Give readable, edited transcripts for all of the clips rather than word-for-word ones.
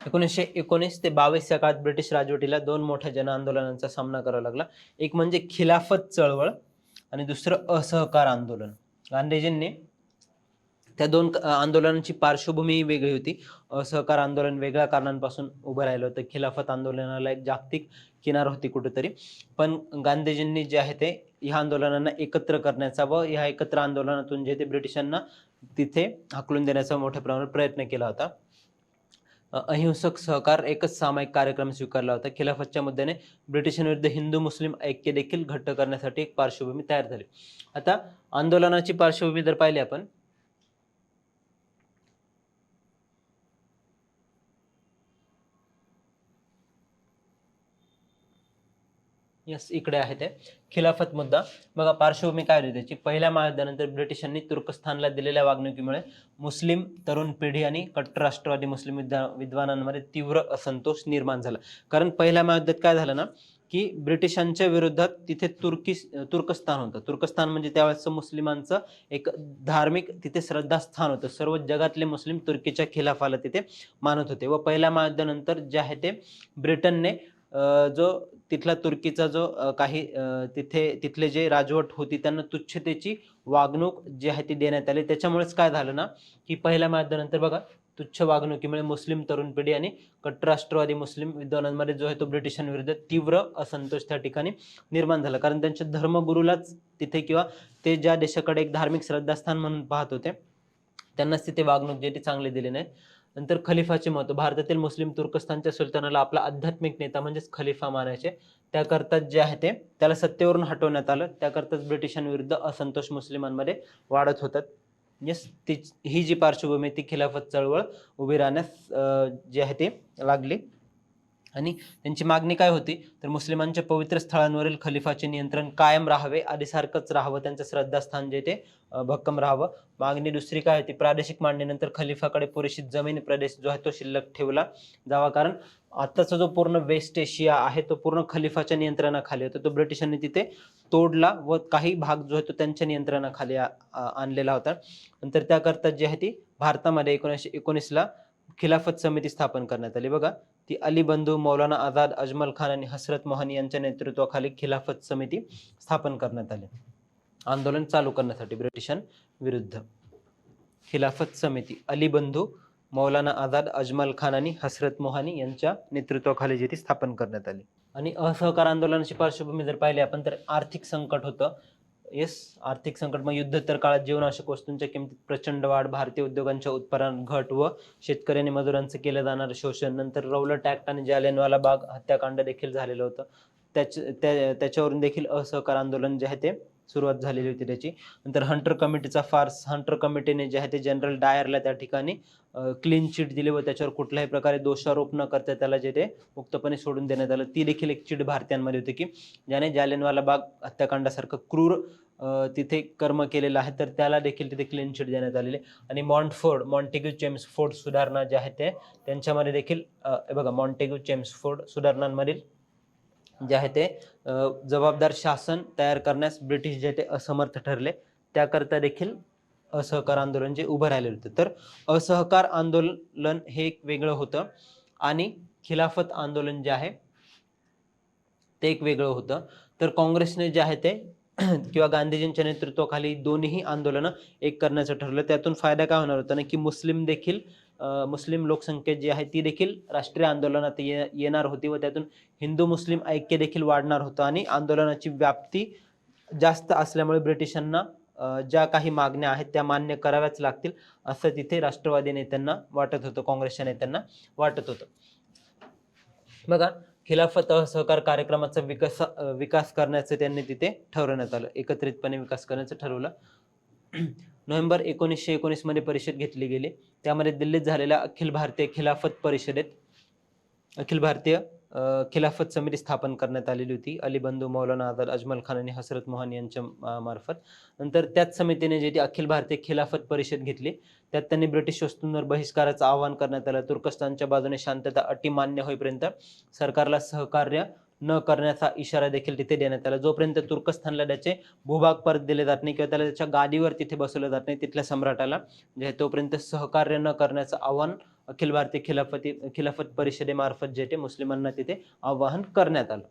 1919 ते 22 या काळात ब्रिटिश राजवटीला दोन मोठ्या जनआंदोलनांचा सामना करावा लागला. एक म्हणजे खिलाफत चळवळ आणि दुसरं असहकार आंदोलन. गांधीजींनी त्या दोन आंदोलनांची पार्श्वभूमी वेगळी होती. असहकार आंदोलन वेगळ्या कारणांपासून उभं राहिलं होतं. खिलाफत आंदोलनाला एक जागतिक किनार होती कुठेतरी. पण गांधीजींनी जे आहे ते ह्या आंदोलनांना एकत्र करण्याचा व ह्या एकत्र आंदोलनातून जे ते ब्रिटिशांना तिथे हाकलून देण्याचा मोठ्या प्रमाणात प्रयत्न केला होता. अहिंसक सहकार एकच सामायिक कार्यक्रम स्वीकारला होता. खिलाफतच्या मुद्द्याने ब्रिटिशांविरुद्ध हिंदू मुस्लिम ऐक्य देखील घट्ट करण्यासाठी एक पार्श्वभूमी तयार झाली. आता आंदोलनाची पार्श्वभूमी जर पाहिली आपण, यस इकडे आहे ते खिलाफत मुद्दा. बघा पार्श्वभूमी काय होती त्याची. पहिल्या महायुद्धानंतर ब्रिटिशांनी तुर्कस्थानला दिलेल्या वागणुकीमुळे मुस्लिम तरुण पिढी आणि कट्टर राष्ट्रवादी मुस्लिम विद्वानांमध्ये तीव्र असंतोष निर्माण झाला. कारण पहिल्या महायुद्धात काय झालं ना, की ब्रिटिशांच्या विरोधात तिथे तुर्कस्तान होतं. तुर्कस्तान म्हणजे त्यावेळेस मुस्लिमांचं एक धार्मिक तिथे श्रद्धास्थान होतं. सर्व जगातले मुस्लिम तुर्कीच्या खिलाफाला तिथे मानत होते. व पहिल्या महायुद्धानंतर जे आहे ते ब्रिटनने जो तिथला तुर्कीचा जो काही तिथले जे राजवट होती त्यांना तुच्छतेची वागणूक जी आहे ती देण्यात आली. त्याच्यामुळेच काय झालं ना, की पहिल्या महायुद्धानंतर बघा तुच्छ वागणुकीमुळे मुस्लिम तरुण पिढी आणि कट्टर राष्ट्रवादी मुस्लिम विद्वानांमध्ये जो आहे तो ब्रिटिशांविरुद्ध तीव्र असंतोष त्या ठिकाणी निर्माण झाला. कारण त्यांच्या धर्मगुरूलाच तिथे किंवा ते ज्या देशाकडे एक धार्मिक श्रद्धास्थान म्हणून पाहत होते त्यांनाच तिथे वागणूक जी ती चांगली दिली नाही. नंतर खलिफाचे महत्व. भारतातील मुस्लिम तुर्कस्तानच्या सुलतानाला आपला आध्यात्मिक नेता म्हणजेच खलिफा मानायचे. त्याकरता जे आहे ते त्याला सत्तेवरून हटवण्यात आलं. त्याकरताच ब्रिटिशांविरुद्ध असंतोष मुस्लिमांमध्ये वाढत होतात. येस, ही जी पार्श्वभूमी ती खिलाफत चळवळ उभी राहण्यास जी आहे ती लागली. आणि त्यांची मागणी काय होती, तर मुस्लिमांच्या पवित्र स्थळांवरील खलिफाचे नियंत्रण कायम राहावे, आधीसारखंच राहावं, त्यांचं श्रद्धास्थान जे ते भक्कम राहावं. मागणी दुसरी काय होती, प्रादेशिक मांडणीनंतर खलिफाकडे पुरेशी जमीन प्रदेश जो आहे तो शिल्लक ठेवला जावा. कारण आताचा जो पूर्ण वेस्ट एशिया आहे तो पूर्ण खलिफाच्या नियंत्रणाखाली होता. तो ब्रिटिशांनी तिथे तोडला व काही भाग जो आहे तो त्यांच्या नियंत्रणाखाली आणलेला होता. नंतर त्याकरता जी आहे ती भारतामध्ये 1919ला खिलाफत समिती स्थापन करण्यात आली. बघा ती अली बंधू, मौलाना आझाद, अजमल खान आणि हसरत मोहनी यांच्या नेतृत्वाखाली खिलाफत समिती स्थापन करण्यात आली आंदोलन चालू करण्यासाठी ब्रिटिशांविरुद्ध. खिलाफत समिती अली बंधू, मौलाना आझाद, अजमल खान आणि हसरत मोहानी यांच्या नेतृत्वाखाली जी ती स्थापन करण्यात आली. आणि असहकार आंदोलनाची पार्श्वभूमी जर पाहिली आपण तर आर्थिक संकट होतं. येस, आर्थिक संकट. मग युद्धोत्तर काळात जीवनावश्यक वस्तूंच्या किमतीत प्रचंड वाढ, भारतीय उद्योगांच्या उत्पादनात घट व शेतकरी मजुरांचं केलं जाणारं शोषण. नंतर रौलट ॲक्ट आणि जालियनवाला बाग हत्याकांड देखील झालेलं होतं. त्याच्यावरून देखील असहकार आंदोलन जे आहे ते सुरुवात झालेली होती त्याची. नंतर हंटर कमिटीचा फार्स. हंटर कमिटीने जे आहे ते जनरल डायरला त्या ठिकाणी क्लीन चिट दिली व त्याच्यावर कुठल्याही प्रकारे दोषारोप न करता त्याला जे ते मुक्तपणे सोडून देण्यात आलं. ती देखील एक चिट भारतीयांमध्ये होती की ज्याने जालियनवाला बाग हत्याकांडासारखं क्रूर तिथे कर्म केलेलं आहे तर त्याला देखील तिथे क्लीन चिट देण्यात आलेली. आणि मॉन्टेग्यू चेम्सफोर्ड सुधारणा जे आहे ते त्यांच्यामध्ये देखील बघा मॉन्टेग्यू चेम्सफोर्ड सुधारणांमधील जे आहे ते जबाबदार शासन तयार करण्यास ब्रिटिश जे ते असमर्थ ठरले. त्याकरता देखील असहकार आंदोलन जे उभं राहिलेलं होतं. तर असहकार आंदोलन हे एक वेगळं होतं आणि खिलाफत आंदोलन जे आहे ते एक वेगळं होतं. तर काँग्रेसने जे आहे ते किंवा गांधीजींच्या नेतृत्वाखाली दोन्ही आंदोलनं एक करण्याचं ठरलं. त्यातून फायदा काय होणार होता ना, की मुस्लिम लोकसंख्या जी आहे ती देखील राष्ट्रीय आंदोलनात येणार होती व त्यातून हिंदू मुस्लिम ऐक्य देखील वाढणार होतं. आणि आंदोलनाची व्याप्ती जास्त असल्यामुळे ब्रिटिशांना ज्या काही मागण्या आहेत त्या मान्य कराव्याच लागतील असं तिथे राष्ट्रवादी नेत्यांना वाटत होतं, काँग्रेसच्या नेत्यांना वाटत होतं. बघा खिलाफत असहकार कार्यक्रमाचा विकास करण्याचं त्यांनी तिथे ठरवण्यात आलं. एकत्रितपणे विकास करण्याचं ठरवलं. नोव्हेंबर 1919 मध्ये परिषद घेतली गेली. त्यामध्ये दिल्लीत झालेल्या अखिल भारतीय खिलाफत समिती स्थापन करण्यात आलेली होती. अली बंधू, मौलाना आझाद, अजमल खान आणि हसरत मोहन यांच्या मार्फत. नंतर त्याच समितीने जे ती अखिल भारतीय खिलाफत परिषद घेतली त्यात त्यांनी ब्रिटिश वस्तूंवर बहिष्काराचं आवाहन करण्यात आलं. तुर्कस्तानच्या बाजूने शांतता अटी मान्य होईपर्यंत सरकारला सहकार्य न करण्याचा इशारा देखील तिथे देण्यात आला. जोपर्यंत तुर्कस्तानला त्याचे भूभाग परत दिले जात नाही किंवा त्याला त्याच्या गादीवर तिथे बसवलं जात नाही तिथल्या सम्राटाला जे तोपर्यंत सहकार्य न करण्याचं आव्हान अखिल भारतीय खिलाफत परिषदेमार्फत जे ते मुस्लिमांना तिथे आवाहन करण्यात आलं.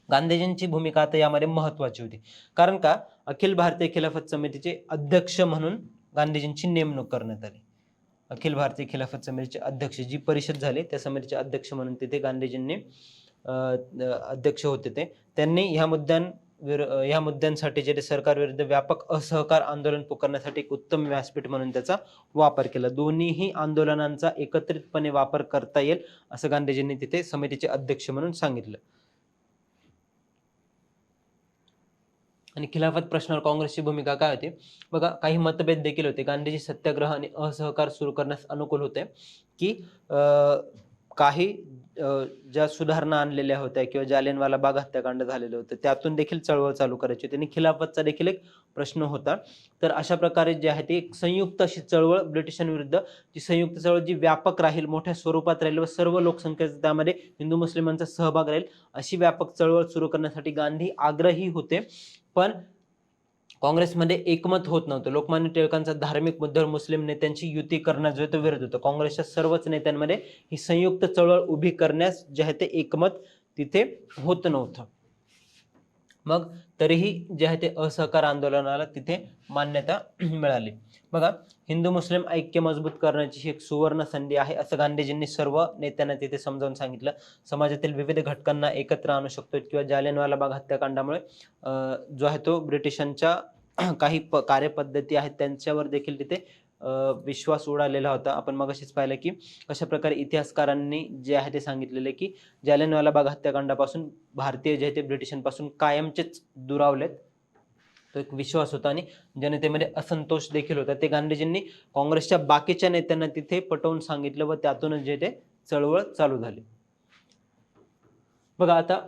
गांधीजींची भूमिका आता यामध्ये महत्वाची होती, कारण का अखिल भारतीय खिलाफत समितीचे अध्यक्ष म्हणून गांधीजींची नेमणूक करण्यात आली. अखिल भारतीय खिलाफत समितीचे अध्यक्ष, जी परिषद झाली त्या समितीचे अध्यक्ष म्हणून तिथे गांधीजींनी अध्यक्ष होते ते. त्यांनी ह्या मुद्द्यांसाठी जे ते सरकार विरुद्ध व्यापक असहकार आंदोलन पुकारण्यासाठी एक उत्तम व्यासपीठ म्हणून त्याचा वापर केला. दोन्हीही आंदोलनांचा एकत्रितपणे वापर करता येईल असं गांधीजींनी तिथे समितीचे अध्यक्ष म्हणून सांगितलं. आणि खिलाफत प्रश्नावर काँग्रेसची भूमिका काय होती बघा. काही मतभेद देखील होते. गांधीजी सत्याग्रह आणि असहकार सुरू करण्यास अनुकूल होते, की काही ज्या सुधारणा आणलेल्या होत्या किंवा जालियनवाला बाग हत्याकांड झालेलं होतं त्यातून देखील चळवळ चालू करायची होती आणि खिलाफतचा देखील एक प्रश्न होता. तर अशा प्रकारे जे आहे ते एक संयुक्त अशी चळवळ ब्रिटिशांविरुद्ध, जी संयुक्त चळवळ जी व्यापक राहील, मोठ्या स्वरूपात राहील व सर्व लोकसंख्येचा त्यामध्ये हिंदू मुस्लिमांचा सहभाग राहील, अशी व्यापक चळवळ सुरू करण्यासाठी गांधी आग्रही होते. पण काँग्रेसमध्ये एकमत होत नव्हतं. लोकमान्य टिळकांचा धार्मिक मुद्द्यावर मुस्लिम नेत्यांची युती करण्यास जो तो विरोध होता. काँग्रेसच्या सर्वच नेत्यांमध्ये ही संयुक्त चळवळ उभी करण्यास जे आहे ते एकमत तिथे होत नव्हतं. मग तरीही जे आहे ते असहकार आंदोलनाला तिथे मान्यता मिळाली. बघा, हिंदू मुस्लिम ऐक्य मजबूत करण्याची ही एक सुवर्ण संधी आहे असं गांधीजींनी सर्व नेत्यांना तिथे समजावून सांगितलं. समाजातील विविध घटकांना एकत्र आणू शकतो किंवा जालियनवाला बाग हत्याकांडामुळे जो आहे तो ब्रिटिशांच्या काही कार्यपद्धती आहेत त्यांच्यावर देखील तिथे विश्वास उडालेला होता. आपण मगाशीच पाहिलं की कशा प्रकारे इतिहासकारांनी जे आहे ते सांगितलेले की जालियनवाला बाग हत्याकांडापासून भारतीय जे ते ब्रिटिशांपासून कायमचेच दुरावलेत. तो एक विश्वास होता आणि जनतेमध्ये असंतोष देखील होता. ते गांधीजींनी काँग्रेसच्या बाकीच्या नेत्यांना तिथे पटवून सांगितलं व त्यातूनच जे ते चळवळ चालू झाली. बघा, आता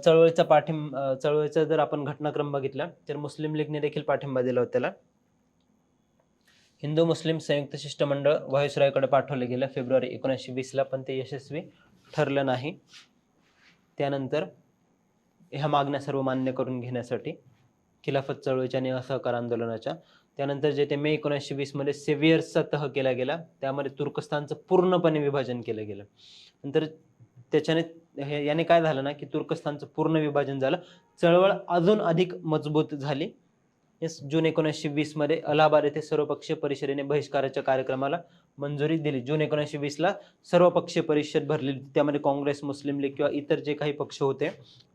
चळवळीचा जर आपण घटनाक्रम बघितला तर मुस्लिम लीगने देखील पाठिंबा दिला होता त्याला. हिंदू मुस्लिम संयुक्त शिष्टमंडळ व्हाईसरॉयकडे पाठवले गेलं फेब्रुवारी 1920 ला, पण ते यशस्वी ठरलं नाही. त्यानंतर ह्या मागण्या सर्व मान्य करून घेण्यासाठी खिलाफत चळवळीच्या आणि असहकार आंदोलनाच्या त्यानंतर जे ते मे 1920 मध्ये सेव्हियर्सचा तह केला गेला. त्यामध्ये तुर्कस्तानचं पूर्णपणे विभाजन केलं गेलं. नंतर त्याच्याने याने काय झालं ना की तुर्कस्तानचं पूर्ण विभाजन झालं. चळवळ अजून अधिक मजबूत झाली. जून 1920 मध्ये अलाहाबाद येथे सर्वपक्षीय परिषदेने बहिष्काराच्या कार्यक्रमाला मंजुरी दिली. जून 1920 ला सर्वपक्षीय परिषद भरली. त्यामध्ये काँग्रेस, मुस्लिम लीग किंवा इतर जे काही पक्ष होते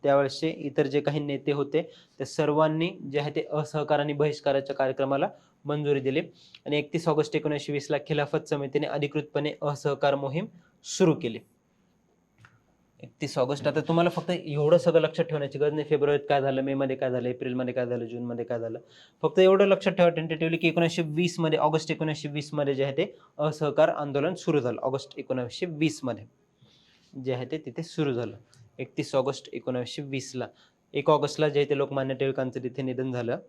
त्यावेळेसचे इतर जे काही नेते होते त्या सर्वांनी जे आहे ते असहकार आणि बहिष्काराच्या कार्यक्रमाला मंजुरी दिली. आणि 31 ऑगस्ट 1920 ला खिलाफत समितीने अधिकृतपणे असहकार मोहीम सुरू केली. 31 ऑगस्ट. आता तुम्हाला फक्त एवढं सगळं लक्षात ठेवण्याची गरज नाही फेब्रुवारीत काय झालं, मे मध्ये काय झालं, एप्रिलमध्ये काय झालं, जूनमध्ये काय झालं. फक्त एवढं लक्षात ठेवा टेंटेटिव्हली की 1920 मध्ये, ऑगस्ट 1920 मध्ये जे आहे ते असहकार आंदोलन सुरू झालं. ऑगस्ट 1920 मध्ये जे आहे ते तिथे सुरू झालं. 31 ऑगस्ट 1920 ला. 1 ऑगस्टला जे आहे ते लोकमान्य टिळकांचं तिथे निधन झालं.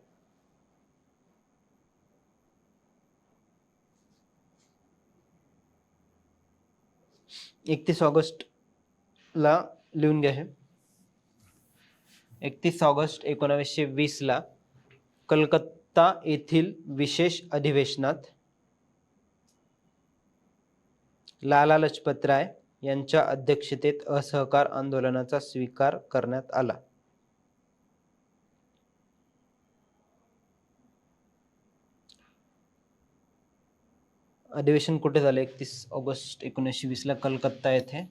ऑगस्ट ला लिहून घ्या हे. 31 ऑगस्ट 1920 ला कलकत्ता येथील विशेष अधिवेशनात लाला लजपत राय यांच्या अध्यक्षतेत असहकार आंदोलनाचा स्वीकार करण्यात आला. अधिवेशन कुठे झालं? 31 ऑगस्ट 1920 ला कलकत्ता येथे.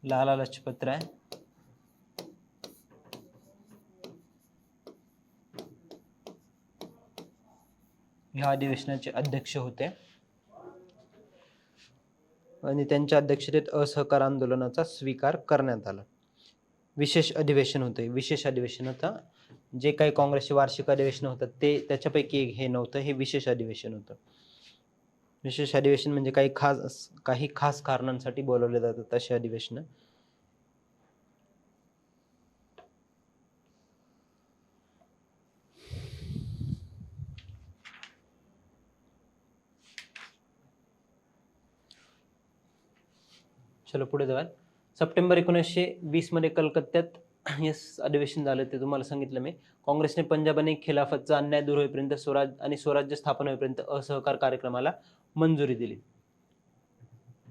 लाला लजपत राय ह्या अधिवेशनाचे अध्यक्ष होते आणि त्यांच्या अध्यक्षतेत असहकार आंदोलनाचा स्वीकार करण्यात आला. विशेष अधिवेशन होते. विशेष अधिवेशन होतं. जे काही काँग्रेसचे वार्षिक अधिवेशन होतं ते त्याच्यापैकी हे नव्हतं, हे विशेष अधिवेशन होतं. विशेष अधिवेशन म्हणजे काही खास कारणांसाठी बोलवले जातात असे अधिवेशन. चलो पुढे जाऊया. सप्टेंबर 1920 मध्ये कलकत्त्यात येस, अधिवेशन झालं ते तुम्हाला सांगितलं मी. काँग्रेसने पंजाब आणि खिलाफतचा अन्याय दूर होईपर्यंत स्वराज्य स्थापन होईपर्यंत असहकार कार्यक्रमाला मंजुरी दिली.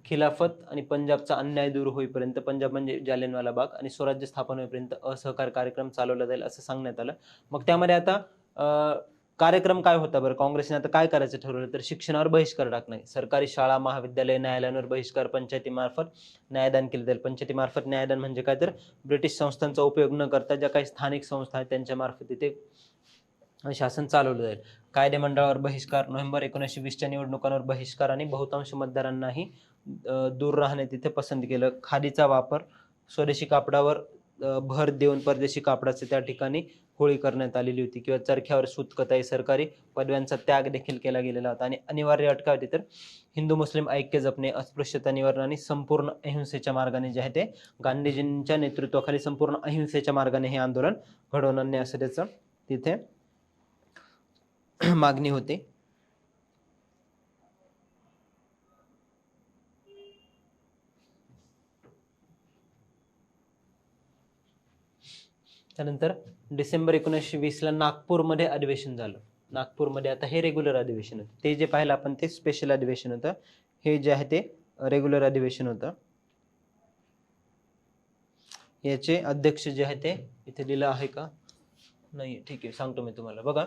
खिलाफत आणि पंजाबचा अन्याय दूर होईपर्यंत, पंजाब म्हणजे जालियनवाला बाग, आणि स्वराज्य स्थापन होईपर्यंत असहकार कार्यक्रम चालवला जाईल असं सांगण्यात आलं. मग त्यामध्ये आता कार्यक्रम काय होता बरं? काँग्रेसने आता काय करायचं ठरवलं, तर शिक्षणावर बहिष्कार टाकणे, सरकारी शाळा, महाविद्यालय, न्यायालयांवर बहिष्कार, पंचायतीमार्फत न्यायदान केलं जाईल. पंचायतीमार्फत न्यायदान म्हणजे काय, तर ब्रिटिश संस्थांचा उपयोग न करता ज्या काही स्थानिक संस्था आहेत त्यांच्या मार्फत तिथे शासन चालवलं जाईल. कायदेमंडळावर बहिष्कार, नोव्हेंबर 1920च्या निवडणुकांवर बहिष्कार, आणि बहुतांश मतदारांनाही दूर राहणे तिथे पसंत केलं. खादीचा वापर, स्वदेशी कापडावर भर देऊन परदेशी कापडाचे त्या ठिकाणी होळी करण्यात आलेली होती, किंवा चरख्यावर सूतकताई, सरकारी पदव्यांचा त्याग देखील केला गेलेला होता. आणि अनिवार्य अट काय होती, तर हिंदू मुस्लिम ऐक्य जपणे, अस्पृश्यता निवारण आणि संपूर्ण अहिंसेच्या मार्गाने जे आहे ते गांधीजींच्या नेतृत्वाखाली संपूर्ण अहिंसेच्या मार्गाने हे आंदोलन घडवून आणणे असं त्याचं तिथे मागणी होती. त्यानंतर डिसेंबर 1920ला नागपूरमध्ये अधिवेशन झालं. नागपूरमध्ये आता हे रेग्युलर अधिवेशन होतं. ते जे पाहिलं आपण ते स्पेशल अधिवेशन होतं. हे जे आहे ते रेग्युलर अधिवेशन होतं. याचे अध्यक्ष जे आहे ते इथे दिलं आहे का, नाही, ठीक आहे, सांगतो मी तुम्हाला. बघा,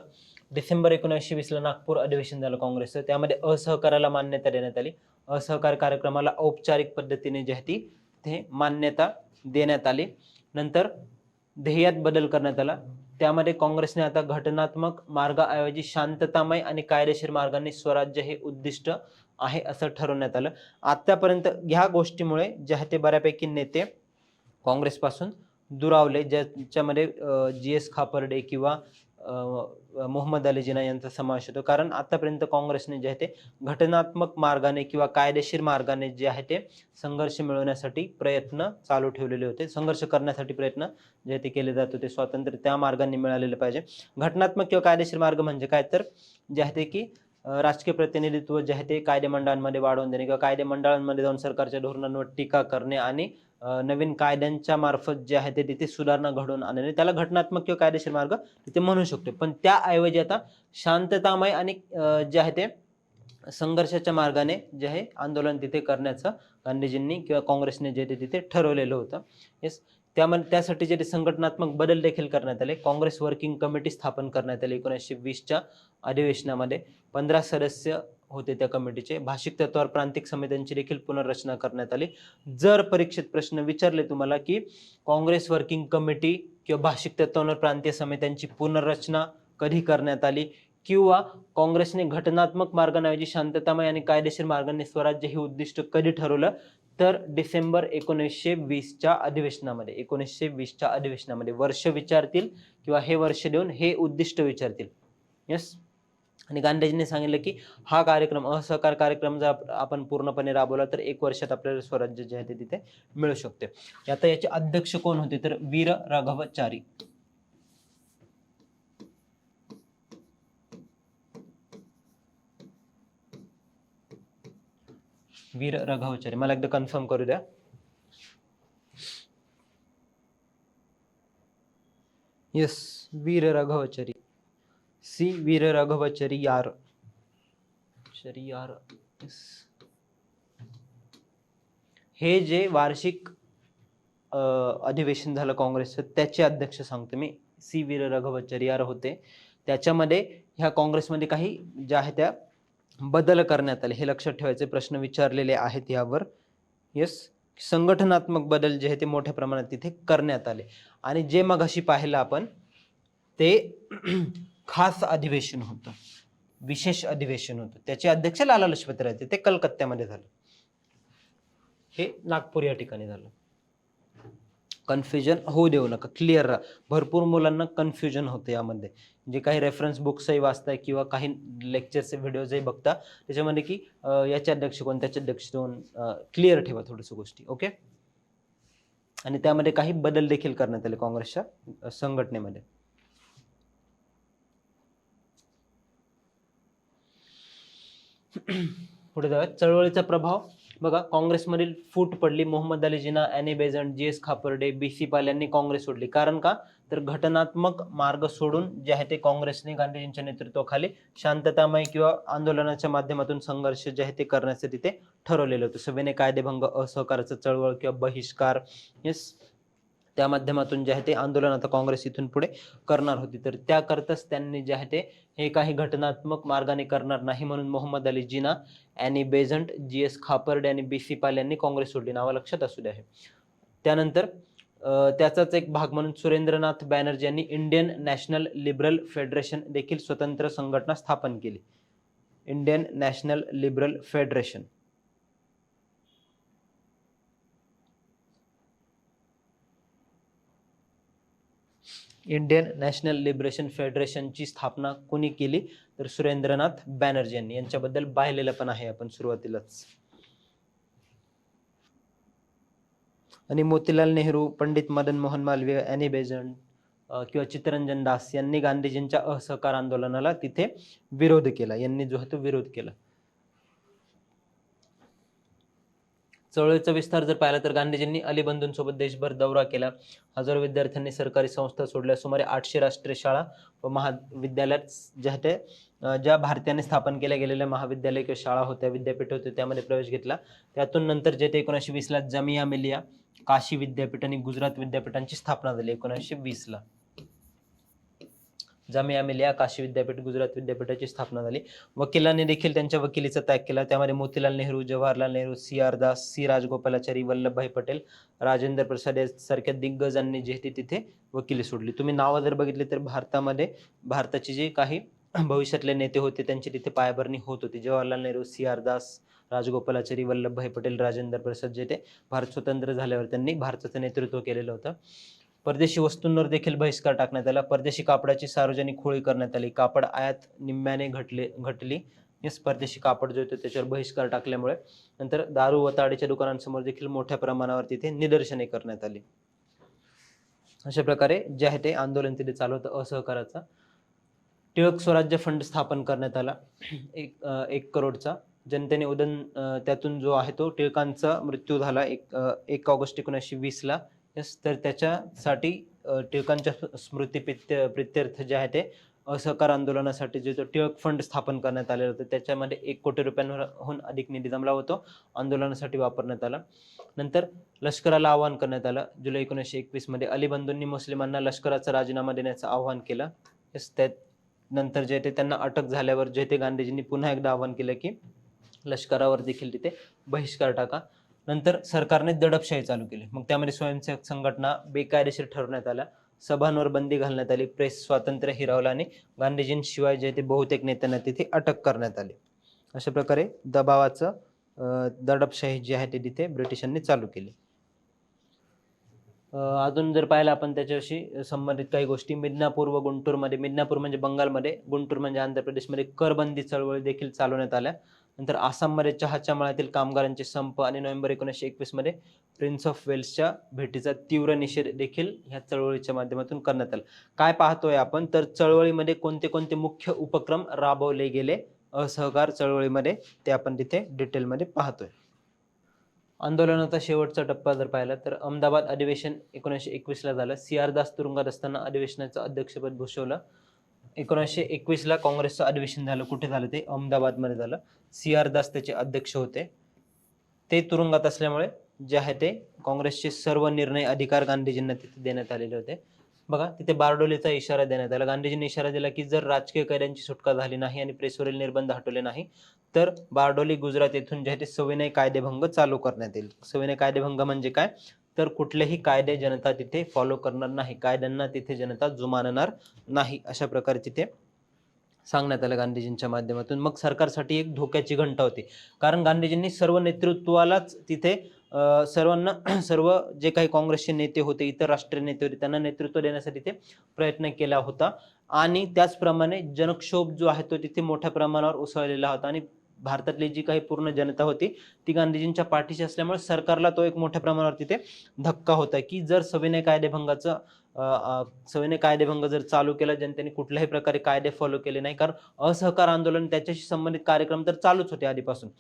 डिसेंबर 1920ला नागपूर अधिवेशन झालं काँग्रेसचं. त्यामध्ये असहकाराला मान्यता देण्यात आली. असहकार कार्यक्रमाला औपचारिक पद्धतीने जे आहे ती ते मान्यता देण्यात आली. नंतर ध्येयात बदल करण्यात आला. त्यामध्ये काँग्रेसने आता घटनात्मक मार्गाऐवजी शांततामय आणि कायदेशीर मार्गाने स्वराज्य हे उद्दिष्ट आहे असं ठरवण्यात आलं. आतापर्यंत ह्या गोष्टीमुळे जे आहे ते बऱ्यापैकी नेते काँग्रेसपासून दुरावले, ज्याच्यामध्ये GS खापर्डे किंवा मोहम्मद अली जिना यांचा समावेश होतो. कारण आतापर्यंत काँग्रेसने जे आहे ते घटनात्मक मार्गाने किंवा कायदेशीर मार्गाने जे आहे ते संघर्ष मिळवण्यासाठी प्रयत्न चालू ठेवलेले होते. संघर्ष करण्यासाठी प्रयत्न जे ते केले जात होते. स्वातंत्र्य त्या मार्गाने मिळालेलं पाहिजे. घटनात्मक किंवा कायदेशीर मार्ग म्हणजे काय, तर जे आहे ते की राजकीय प्रतिनिधित्व जे आहे ते कायदेमंडळांमध्ये वाढवून देणे, किंवा कायदेमंडळांमध्ये जाऊन सरकारच्या धोरणांवर टीका करणे, आणि नवीन कायद्यांच्या मार्फत जे आहे ते तिथे सुधारणा घडवून आणणे, त्याला घटनात्मक किंवा कायदेशीर मार्ग तिथे म्हणू शकतो. पण त्याऐवजी आता शांततामय आणि जे आहे ते संघर्षाच्या मार्गाने जे आहे आंदोलन तिथे करण्याचं गांधीजींनी किंवा काँग्रेसने जे ते तिथे ठरवलेलं होतं. येस, त्यासाठी जे संघटनात्मक बदल देखील करण्यात आले. काँग्रेस वर्किंग कमिटी स्थापन करण्यात आली 1920च्या अधिवेशनामध्ये. 15 सदस्य होते त्या कमिटीचे. भाषिक तत्वावर प्रांतिक समित्यांची देखील पुनर्रचना करण्यात आली. जर परीक्षेत प्रश्न विचारले तुम्हाला की काँग्रेस वर्किंग कमिटी किंवा भाषिक तत्वावर प्रांतीय समित्यांची पुनर्रचना कधी करण्यात आली, किंवा काँग्रेसने घटनात्मक मार्गांऐवजी शांततामय आणि कायदेशीर मार्गाने स्वराज्य हे उद्दिष्ट कधी ठरवलं, तर डिसेंबर 1920च्या अधिवेशनामध्ये. 1920च्या अधिवेशनामध्ये वर्ष विचारतील किंवा हे वर्ष देऊन हे उद्दिष्ट विचारतील. यस, आणि गांधीजींनी सांगितलं की हा कार्यक्रम, असहकार कार्यक्रम जर आपण पूर्णपणे राबवला तर 1 वर्षात आपल्याला स्वराज्य जे आहे ते तिथे मिळू शकते. आता याचे अध्यक्ष कोण होते, तर वीर राघवचारी. वीर राघवचारी, मला एकदा कन्फर्म करू द्या. यस, वीर राघवचारी, सी वीर राघवचारी यार. हे जे वार्षिक अधिवेशन झालं काँग्रेसचं, त्याचे अध्यक्ष सांगतो मी. सी वीर राघवचारी यार होते. त्याच्यामध्ये ह्या काँग्रेसमध्ये काही ज्या आहे त्या बदल करण्यात आले. हे लक्षात ठेवायचे, प्रश्न विचारलेले आहेत यावर. येस, संघटनात्मक बदल जे आहे ते मोठ्या प्रमाणात तिथे करण्यात आले. आणि जे मगाशी पाहिलं आपण ते खास अधिवेशन होतं, विशेष अधिवेशन होतं. त्याचे अध्यक्ष लाला लजपत राय, ते कलकत्त्यामध्ये झालं. हे नागपूर या ठिकाणी झालं. कन्फ्युजन होऊ देऊ नका, क्लिअर राहा. भरपूर मुलांना कन्फ्युजन होतं यामध्ये. जे काही रेफरन्स बुक्सही वाचताय किंवा काही लेक्चरचे व्हिडिओजही बघता, त्याच्यामध्ये की याचे अध्यक्ष कोण, त्याचे अध्यक्ष कोण, क्लिअर ठेवा थोडंसं गोष्टी. ओके, आणि त्यामध्ये काही बदल देखील करण्यात आले काँग्रेसच्या संघटनेमध्ये. पुढे जाऊया. चळवळीचा प्रभाव बघा काँग्रेसमधील फूट पडली. Mohammad Ali Jinnah, Annie Besant, G S. Khaparde, B C. Pal यांनी काँग्रेस सोडली. कारण का? तर घटनात्मक मार्ग सोडून जे आहे ते काँग्रेसने गांधीजींच्या नेतृत्वाखाली शांततामय किंवा आंदोलनाच्या माध्यमातून संघर्ष जे आहे ते करण्याचं तिथे ठरवलेलं होतं. सविनय कायदेभंग, असहकाराचा चळवळ किंवा बहिष्कार, येस, त्या माध्यमातून जे आहे ते आंदोलन आता काँग्रेस इथून पुढे करणार होती. तर त्याकरताच त्यांनी जे आहे ते हे काही घटनात्मक मार्गाने करणार नाही म्हणून Mohammed Ali Jinnah, Annie Besant, G S. Khaparde आणि बी.सी. पाल यांनी काँग्रेस सोडली. नावं लक्षात असू द्या. त्यानंतर त्याचाच एक भाग म्हणून सुरेंद्रनाथ बॅनर्जी यांनी इंडियन नॅशनल लिबरल फेडरेशन देखील स्वतंत्र संघटना स्थापन केली. Indian National Liberal Federation. Indian National Liberation फेडरेशनची स्थापना कोणी केली? तर सुरेंद्रनाथ बॅनर्जी यांनी. यांच्याबद्दल पाहिलेलं पण आहे आपण सुरुवातीलाच. आणि मोतीलाल नेहरू, पंडित मदन मोहन मालवीय, अॅनी बेझंट किंवा चित्तरंजन दास यांनी गांधीजींच्या असहकार आंदोलनाला तिथे विरोध केला. यांनी जो आहे तो विरोध केला. चळवळीचा विस्तार जर पाहिला तर गांधीजींनी अली बंधूंसोबत देशभर दौरा केला. हजारो विद्यार्थ्यांनी सरकारी संस्था सोडल्या. सुमारे 800 राष्ट्रीय शाळा व महाविद्यालयात ज्या भारतीयांनी स्थापन केल्या गेलेल्या महाविद्यालय किंवा शाळा होत्या, विद्यापीठ होते, त्यामध्ये प्रवेश घेतला. त्यातून नंतर जे ते 1920 ला जामिया मिलिया, काशी विद्यापीठ आणि गुजरात विद्यापीठांची स्थापना झाली. 1920 ला जामिया मिलिया, काशी विद्यापीठ, गुजरात विद्यापीठाची स्थापना झाली. वकिलांनी देखील त्यांच्या वकिलीचा त्याग केला. त्यामध्ये मोतीलाल नेहरू, जवाहरलाल नेहरू, सी.आर. दास, सी राजगोपालाचारी, वल्लभभाई पटेल, राजेंद्र प्रसाद सारख्या दिग्गजांनी जे ती तिथे वकिली सोडली. तुम्ही नावं जर बघितली तर भारतामध्ये भारताचे जे काही भविष्यातले नेते होते त्यांची तिथे पायाभरणी होत होती. जवाहरलाल नेहरू, सी.आर. दास, राजगोपालाचारी, वल्लभभाई पटेल, राजेंद्र प्रसाद जे ते भारत स्वतंत्र झाल्यावर त्यांनी भारताचं नेतृत्व केलेलं होतं. परदेशी वस्तूंवर देखील बहिष्कार टाकण्यात आला. परदेशी कापडाची सार्वजनिक होळी करण्यात आली. कापड आयात निम्म्याने घटली. येस, परदेशी कापड जो होतं त्याच्यावर बहिष्कार टाकल्यामुळे. नंतर दारू व ताडीच्या दुकानांसमोर देखील मोठ्या प्रमाणावर तिथे निदर्शने करण्यात आली. अशा प्रकारे जे आहे ते आंदोलन तिथे चालू होतं असहकाराचा. टिळक स्वराज्य फंड स्थापन करण्यात आला 1 करोडचा. जनतेने त्यातून जो आहे तो टिळकांचा मृत्यू झाला 1 ऑगस्ट 1920 ला. यस, तर त्याच्यासाठी टिळकांच्या स्मृती प्रित्यर्थ जे आहे ते असहकार आंदोलनासाठी जे तो टिळक फंड स्थापन करण्यात आलेलं होतं. त्याच्यामध्ये 1 कोटी रुपयांहून अधिक निधी जमला होता, आंदोलनासाठी वापरण्यात आला. नंतर लष्कराला आवाहन करण्यात आलं. जुलै 1921 मध्ये अली बंधूंनी मुस्लिमांना लष्कराचा राजीनामा देण्याचं आवाहन केलं. यस, नंतर जे ते त्यांना अटक झाल्यावर जे ते गांधीजींनी पुन्हा एकदा आवाहन केलं की लष्करावर देखील तिथे बहिष्कार टाका. नंतर सरकारने दडपशाही चालू केली. मग त्यामध्ये स्वयंसेवक संघटना बेकायदेशीर ठरवण्यात आल्या. सभांवर बंदी घालण्यात आली. प्रेस स्वातंत्र्य हिरावलं आणि गांधीजींशिवाय जे ते बहुतेक नेत्यांना तिथे अटक करण्यात आली. अशा प्रकारे दडपशाही जी आहे ती तिथे ब्रिटिशांनी चालू केली. अजून जर पाहिलं आपण त्याच्याशी संबंधित काही गोष्टी, मिदनापूर व गुंटूरमध्ये, मिदनापूर म्हणजे बंगालमध्ये, गुंटूर म्हणजे आंध्र प्रदेशमध्ये करबंदी चळवळी देखील चालवण्यात आल्या. नंतर आसाममध्ये चहाच्या मळ्यातील कामगारांचे संप आणि नोव्हेंबर 1921 मध्ये प्रिन्स ऑफ वेल्सच्या भेटीचा तीव्र निषेध देखील ह्या चळवळीच्या माध्यमातून करण्यात आला. काय पाहतोय आपण तर चळवळीमध्ये कोणते कोणते मुख्य उपक्रम राबवले गेले असहकार चळवळीमध्ये ते आपण तिथे डिटेलमध्ये पाहतोय. आंदोलनाचा शेवटचा टप्पा जर पाहिला तर अहमदाबाद अधिवेशन 1921 ला झालं. सी.आर. दास तुरुंगात असताना अधिवेशनाचं अध्यक्षपद भूषवलं. 1921 ला काँग्रेसचं अधिवेशन झालं. कुठे झालं ते? अहमदाबादमध्ये झालं. सी.आर. दास त्याचे अध्यक्ष होते. ते तुरुंगात असल्यामुळे जे आहे ते काँग्रेसचे सर्व निर्णय अधिकार गांधीजींना तिथे देण्यात आलेले होते. बघा तिथे बारडोलीचा इशारा देण्यात आला. गांधीजींनी इशारा दिला की जर राजकीय कैद्यांची सुटका झाली नाही आणि प्रेसवरील निर्बंध हटवले नाही तर बारडोली गुजरात येथून जे आहे ते सविनय कायदेभंग चालू करण्यात येईल. सविनय कायदेभंग म्हणजे काय तर कुठलेही कायदे जनता तिथे फॉलो करणार नाही, कायद्यांना तिथे जनता जुमानणार नाही, अशा प्रकारे तिथे सांगण्यात आलं गांधीजींच्या माध्यमातून. मग सरकारसाठी एक धोक्याची घंटा होती. कारण गांधीजींनी सर्व नेतृत्वालाच तिथे सर्वांना सर्व जे काही काँग्रेसचे नेते होते, इतर राष्ट्रीय नेते होते, त्यांना नेतृत्व देण्यासाठी ते प्रयत्न केला होता. आणि त्याचप्रमाणे जनक्षोभ जो आहे तो तिथे मोठ्या प्रमाणावर उसळलेला होता. आणि भारतातली जी काही पूर्ण जनता होती ती गांधीजींच्या पाठीशी असल्यामुळे सरकारला तो एक मोठ्या प्रमाणावर तिथे धक्का होता की जर सविनय कायदेभंग जर चालू केला, जनतेने कुठल्याही प्रकारे कायदे फॉलो केले नाही, कारण असहकार आंदोलन त्याच्याशी संबंधित कार्यक्रम तर चालूच होते आधीपासून,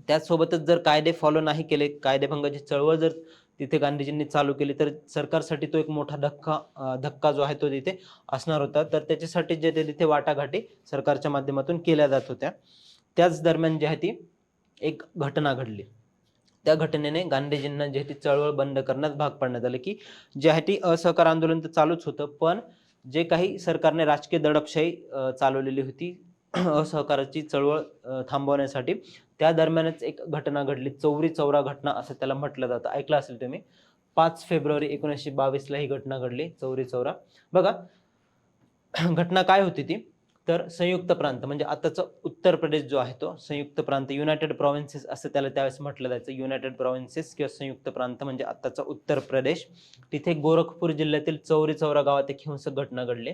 त्याचसोबतच जर कायदे फॉलो नाही केले, कायदेभंगाची चळवळ जर तिथे गांधीजींनी चालू केली तर सरकारसाठी तो एक मोठा धक्का जो आहे तो तिथे असणार होता. तर त्याच्यासाठी जे ते तिथे वाटाघाटी सरकारच्या माध्यमातून केल्या जात होत्या. त्याच दरम्यान जी आहे ती एक घटना घडली. त्या घटनेने गांधीजींना जी आहे ती चळवळ बंद करण्यास भाग पाडण्यात आलं, की जे आहे ती असहकार आंदोलन तर चालूच होतं, पण जे काही सरकारने राजकीय दडपशाही चालवलेली होती असहकाराची चळवळ थांबवण्यासाठी, त्या दरम्यानच एक घटना घडली. चौरी चौरा घटना असं त्याला म्हटलं जातं. ऐकलं असेल तुम्ही. 5 फेब्रुवारी 1922 ला ही घटना घडली, चौरी चौरा. बघा घटना काय होती ती, तर संयुक्त प्रांत म्हणजे आताचा उत्तर प्रदेश जो आहे तो संयुक्त प्रांत, युनायटेड प्रॉव्हिन्सेस असं त्याला त्यावेळेस म्हटलं जायचं. युनायटेड प्रॉव्हिन्सेस किंवा संयुक्त प्रांत म्हणजे आताचा उत्तर प्रदेश. तिथे गोरखपूर जिल्ह्यातील चौरी चौरा गावात एक हिंसक घटना घडली.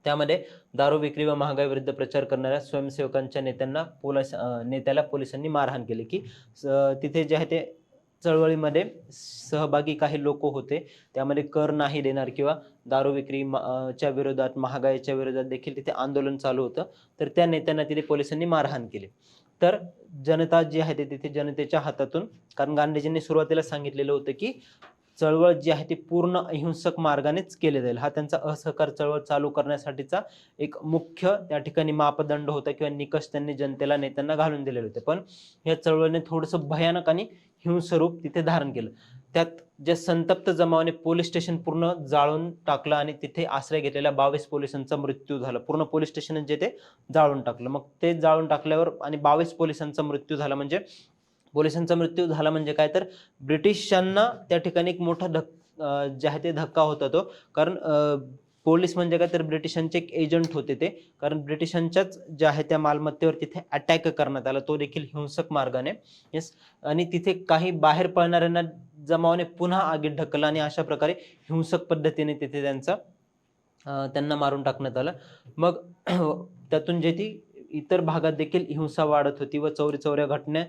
त्यामध्ये दारू विक्री व महागाई विरुद्ध प्रचार करणाऱ्या स्वयंसेवकांच्या नेत्याला पोलिसांनी मारहाण केली, की तिथे जे आहे ते चळवळीमध्ये सहभागी काही लोक होते. त्यामध्ये कर नाही देणार किंवा दारू विक्री च्या विरोधात, महागाईच्या विरोधात देखील तिथे आंदोलन चालू होतं. तर त्या नेत्यांना तिथे पोलिसांनी मारहाण केली. तर जनता जी आहे ते तिथे जनतेच्या हातातून, कारण गांधीजींनी सुरुवातीला सांगितलेलं होतं की चळवळ जी आहे ती पूर्ण अहिंसक मार्गानेच केली जाईल. हा त्यांचा असहकार चळवळ चालू करण्यासाठीचा एक मुख्य त्या ठिकाणी मापदंड होता किंवा निकष त्यांनी जनतेला, नेत्यांना घालून दिलेले होते. पण या चळवळीने थोडंसं भयानक आणि हिंस्र रूप तिथे धारण केलं. त्यात ज्या संतप्त जमावाने पोलीस स्टेशन पूर्ण जाळून टाकलं आणि तिथे आश्रय घेतलेल्या 22 पोलिसांचा मृत्यू झाला. पूर्ण पोलीस स्टेशन जे ते जाळून टाकलं. मग ते जाळून टाकल्यावर आणि 22 पोलिसांचा मृत्यू झाला म्हणजे, पोलिसांचा मृत्यू झाला म्हणजे काय, तर ब्रिटिशांना त्या ठिकाणी एक मोठा जे आहे ते धक्का होता तो. कारण पोलीस म्हणजे काय, तर ब्रिटिशांचे एक एजंट होते ते. कारण ब्रिटिशांच्याच ज्या आहे त्या मालमत्तेवर तिथे अटॅक करण्यात आला, तो देखील हिंसक मार्गाने. येस. आणि तिथे काही बाहेर पळणाऱ्यांना जमावाने पुन्हा आगीत ढकललं आणि अशा प्रकारे हिंसक पद्धतीने तिथे त्यांना मारून टाकण्यात आलं. मग त्यातून जे ती इतर भागात देखील हिंसा वाढत होती व चौरी चौऱ्या घटना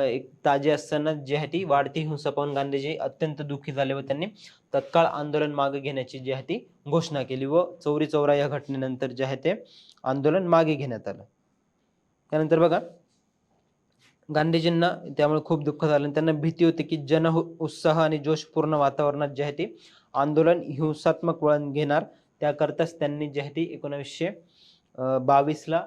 एक ताजी असताना जी आहे ती वाढती हिंसा पाहून गांधीजी अत्यंत दुःखी झाले व त्यांनी तत्काळ आंदोलन मागे घेण्याची जी आहे ती घोषणा केली व चौरी चौरा या घटनेनंतर जे आहे ते आंदोलन मागे घेण्यात आलं. त्यानंतर बघा गांधीजींना त्यामुळे खूप दुःख झालं आणि त्यांना भीती होती की उत्साह आणि जोशपूर्ण वातावरणात जे आहे ते आंदोलन हिंसात्मक वळण घेणार. त्याकरताच त्यांनी जे आहे ती 1922 ला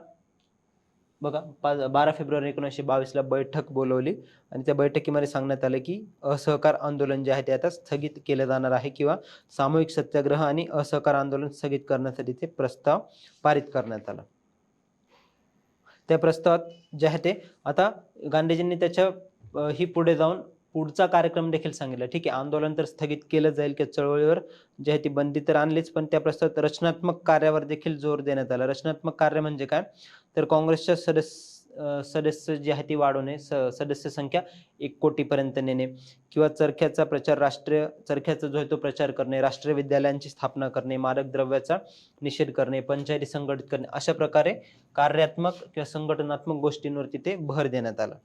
बघा 12 फेब्रुवारी 1922 ला बैठक बोलवली आणि त्या बैठकीमध्ये सांगण्यात आलं की असहकार आंदोलन जे आहे ते आता स्थगित केलं जाणार आहे किंवा सामूहिक सत्याग्रह आणि असहकार आंदोलन स्थगित करण्यासाठी ते प्रस्ताव पारित करण्यात आला. त्या प्रस्तावात जे आहे ते आता गांधीजींनी ही पुढे जाऊन पुढचा कार्यक्रम देखील सांगितला. ठीक आहे, आंदोलन तर स्थगित केलं जाईल किंवा चळवळीवर जी आहे ती बंदी तर आणलीच, पण त्या प्रस्तावात रचनात्मक कार्यावर देखील जोर देण्यात आला. रचनात्मक कार्य म्हणजे काय, तर काँग्रेसच्या सदस्य जी आहे ती वाढवणे, सदस्य संख्या 1 कोटीपर्यंत नेणे किंवा चरख्याचा जो आहे तो प्रचार करणे, राष्ट्रीय विद्यालयांची स्थापना करणे, मादक द्रव्याचा निषेध करणे, पंचायती संघटित करणे, अशा प्रकारे कार्यात्मक किंवा संघटनात्मक गोष्टींवर तिथे भर देण्यात आला.